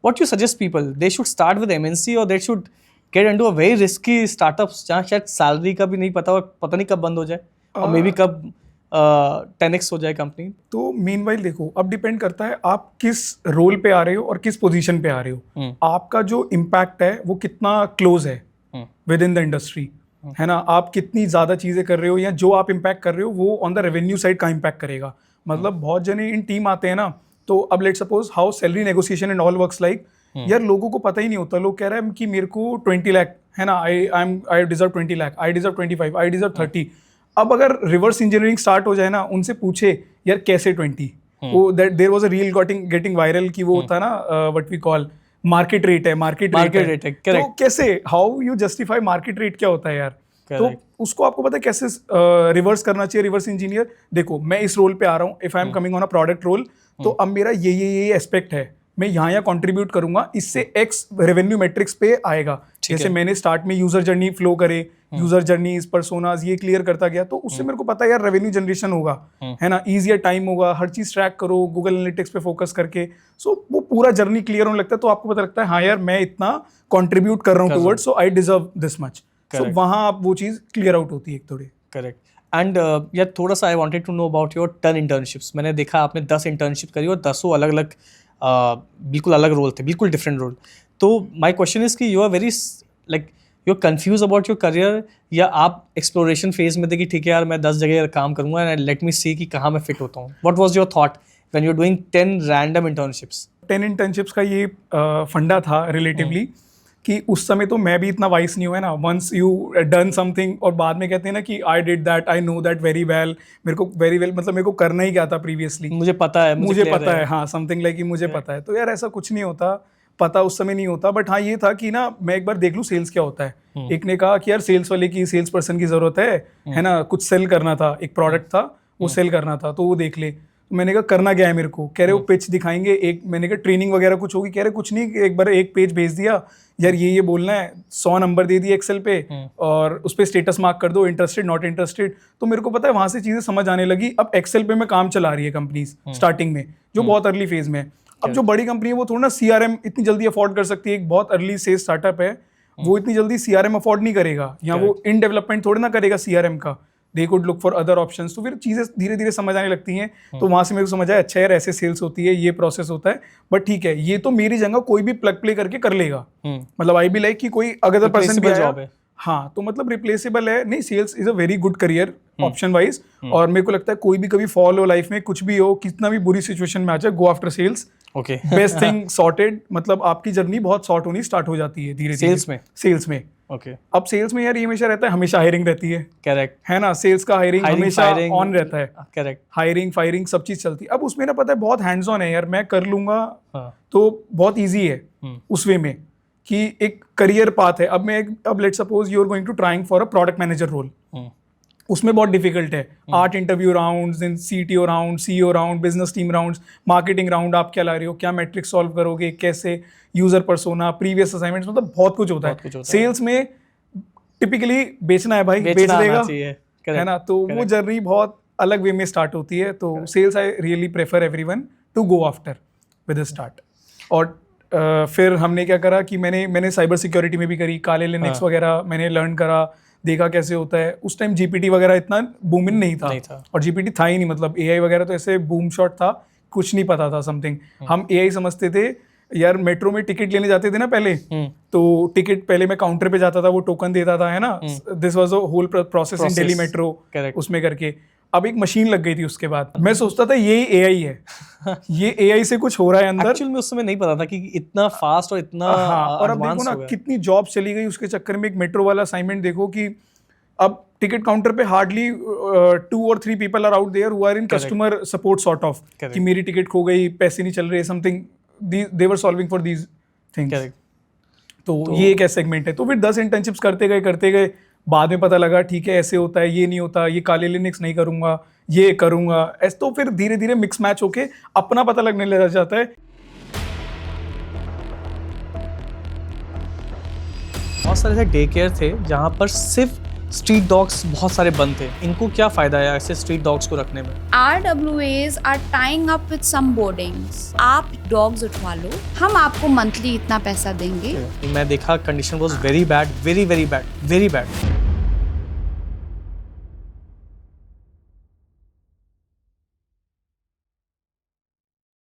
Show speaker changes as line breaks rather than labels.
what you suggest people? They should start with MNC or they should get into a very risky startups जहाँ शायद salary का भी नहीं पता और पता नहीं कब बंद हो जाए और मे बी कब 10x हो जाए कंपनी.
तो मीनवाइल देखो, अब डिपेंड करता है आप किस रोल पे आ रहे हो और किस पोजीशन पे आ रहे हो. आपका जो इम्पैक्ट है वो कितना क्लोज है विद इन द इंडस्ट्री, है ना. आप कितनी ज़्यादा चीज़ें कर रहे हो या जो आप इम्पैक्ट कर रहे हो वो ऑन द रेवेन्यू साइड का इम्पैक्ट करेगा. मतलब बहुत जने इन टीम आते हैं ना, तो अब let suppose how salary negotiation and all works like, यार लोगों को पता ही नहीं होता. लोग कह रहे हैं कि मेरे को 20 लाख है ना, I deserve 20 lakh, I deserve 25, I deserve 30. अब अगर रिवर्स इंजीनियरिंग स्टार्ट हो जाए ना, उनसे पूछे यार कैसे 20, वो that there was a reel getting viral कि वो होता ना what we call market rate है, मार्केट रेट है. तो कैसे, how you justify market rate, क्या होता है यार. तो उसको आपको पता है कैसे रिवर्स करना चाहिए. रिवर्स इंजीनियर, देखो मैं इस रोल पे आ रहा हूँ, if I am coming on a product role, तो अब मेरा ये एस्पेक्ट है, मैं यहाँ कंट्रीब्यूट करूंगा, इससे एक्स रेवेन्यू मैट्रिक्स पे आएगा. जैसे मैंने स्टार्ट में यूजर जर्नी फ्लो करे, यूजर जर्नी पर्सोनास ये क्लियर करता गया, तो उससे मेरे को पता है यार रेवेन्यू जनरेशन होगा, है ना, इजियर टाइम होगा, हर चीज ट्रैक करो गूगल एनालिटिक्स पे फोकस करके. सो वो पूरा जर्नी क्लियर होने लगता है, तो आपको पता लगता है हाँ यार मैं इतना कंट्रीब्यूट कर रहा हूँ towards, so I deserve this much. So वहाँ आप वो चीज़ क्लियर आउट होती है एक थोड़ी.
करेक्ट. एंड यार थोड़ा सा I wanted to know about your 10 internships. मैंने देखा आपने 10 इंटर्नशिप करी और 10 अलग अलग बिल्कुल अलग रोल थे, बिल्कुल डिफरेंट रोल. तो माय क्वेश्चन इज कि you are very like you are confused about your career, या आप एक्सप्लोरेशन फेज में थे कि ठीक है यार मैं 10 जगह काम करूंगा एंड लेट मी सी कि कहाँ मैं फिट होता हूँ. What was your thought when you are doing 10 random internships?
10 internships का ये फंडा था रिलेटिवली कि उस समय तो मैं भी इतना वाइस नहीं हुआ है ना. वंस यू डन समथिंग और बाद में कहते हैं ना कि I did that, I know that very well, मेरे को वेरी वेल मतलब मेरे को करना ही क्या था प्रीवियसली,
मुझे पता है
हाँ, समथिंग लाइक मुझे पता है. तो यार ऐसा कुछ नहीं होता, पता उस समय नहीं होता. बट हाँ ये था कि ना मैं एक बार देख लूँ सेल्स क्या होता है. एक ने कहा कि यार सेल्स वाले की, सेल्स पर्सन की जरूरत है ना, कुछ सेल करना था, एक प्रोडक्ट था वो सेल करना था, तो वो देख ले. मैंने कहा करना क्या है मेरे को, कह रहे वो पिच दिखाएंगे एक, मैंने कहा ट्रेनिंग वगैरह कुछ होगी, कह रहे कुछ नहीं, एक बार एक पेज भेज दिया यार, ये बोलना है, 100 नंबर दे दिए एक्सेल पे और उस पर स्टेटस मार्क कर दो, इंटरेस्टेड नॉट इंटरेस्टेड. तो मेरे को पता है वहां से चीजें समझ आने लगी. अब एक्सेल पे मैं काम चला रही है कंपनीज स्टार्टिंग में, जो बहुत अर्ली फेज में है. अब जो बड़ी कंपनी है वो थोड़ा ना CRM इतनी जल्दी अफोर्ड कर सकती है. एक बहुत अर्ली सेज स्टार्टअप है, वो इतनी जल्दी CRM अफोर्ड नहीं करेगा, या वो इन डेवलपमेंट थोड़ी ना करेगा CRM का. They could look for other options. तो फिर चीज़ें धीरे धीरे समझ आने लगती हैं. तो वहाँ से मेरे को समझ आया अच्छा यार ऐसे सेल्स होती है, ये प्रोसेस होता है. बट ठीक है, ये तो मेरी जगह कोई भी प्लग प्ले करके कर लेगा. मतलब आई बी लाइक कि कोई अगर पर्सन भी आया, हाँ तो मतलब रिप्लेसेबल है. नहीं, sales is a very good career option wise. और मेरे को लगता है कोई भी कभी फॉल हो लाइफ में, कुछ भी हो, कितना भी बुरी सिचुएशन में आ जाए, go after sales.
Okay,
best thing sorted. मतलब आपकी जर्नी बहुत शॉर्ट होनी स्टार्ट हो जाती है धीरे धीरे सेल्स में.
ओके.
अब सेल्स में यार ये हमेशा रहता है, हमेशा हायरिंग रहती है.
करेक्ट
है ना, सेल्स का हायरिंग हमेशा ऑन रहता है.
करेक्ट.
हायरिंग फायरिंग सब चीज चलती है. अब उसमें ना पता है बहुत हैंड्स ऑन है यार, मैं कर लूंगा तो बहुत ईजी है उस वे में कि एक करियर पाथ है. अब let suppose you are going to trying for a product manager role, उसमें बहुत डिफिकल्ट है. 8 interview rounds, then CTO round, CEO round, business team rounds, marketing round, आप क्या ला रहे हो, क्या मैट्रिक्स सॉल्व करोगे, कैसे यूजर पर्सोना, प्रीवियस असाइनमेंट्स, मतलब बहुत कुछ होता है. सेल्स में टिपिकली बेचना है भाई, बेच देगा, है ना. तो वो जर्नी बहुत अलग वे में स्टार्ट होती है. तो sales I really prefer everyone to go after with start. और फिर हमने क्या करा कि मैंने साइबर सिक्योरिटी में भी करी, काले लिनक्स वगैरह मैंने लर्न करा, देखा कैसे होता है. उस टाइम GPT वगैरह इतना बूम इन नहीं था. और GPT था ही नहीं. मतलब AI वगैरह तो ऐसे बूम शॉट था, कुछ नहीं पता था समथिंग. हम AI समझते थे यार. मेट्रो में टिकट लेने जाते थे ना पहले, तो टिकट पहले मैं काउंटर पे जाता था, वो टोकन देता था, है ना. This was a whole process in Delhi metro, उसमें करके. अब एक मशीन लग गई थी उसके बाद. मैं सोचता था यही AI है ये AI से कुछ हो रहा है अंदर.
एक्चुअली में उस समय नहीं पता था कि इतना फास्ट और इतना
और अब देखो ना कितनी जॉब चली गई उसके चक्कर में. एक मेट्रो वाला असाइनमेंट देखो कि अब टिकट काउंटर पे hardly 2 or 3 people are out there who are in customer support sort of, कि मेरी टिकट खो गई, पैसे नहीं चल रहे, something they were solving for these things. तो ये एक सेगमेंट है. तो फिर 10 इंटर्नशिप्स करते गए. बाद में पता लगा ठीक है ऐसे होता है, ये नहीं होता, ये काले लिनक्स नहीं करूंगा, ये करूंगा ऐसे. तो फिर धीरे धीरे मिक्स मैच होके अपना पता लगने लग जाता है.
बहुत सारे ऐसे डे केयर थे जहाँ पर सिर्फ स्ट्रीट डॉग्स बहुत सारे बंद थे, इनको क्या फ़ायदा है ऐसे स्ट्रीट डॉग्स को रखने में?
RWAs are tying up with some boardings. आप डॉग्स उठवा लो, हम आपको मंथली इतना पैसा देंगे।
मैं देखा condition was very bad, very very bad, very bad.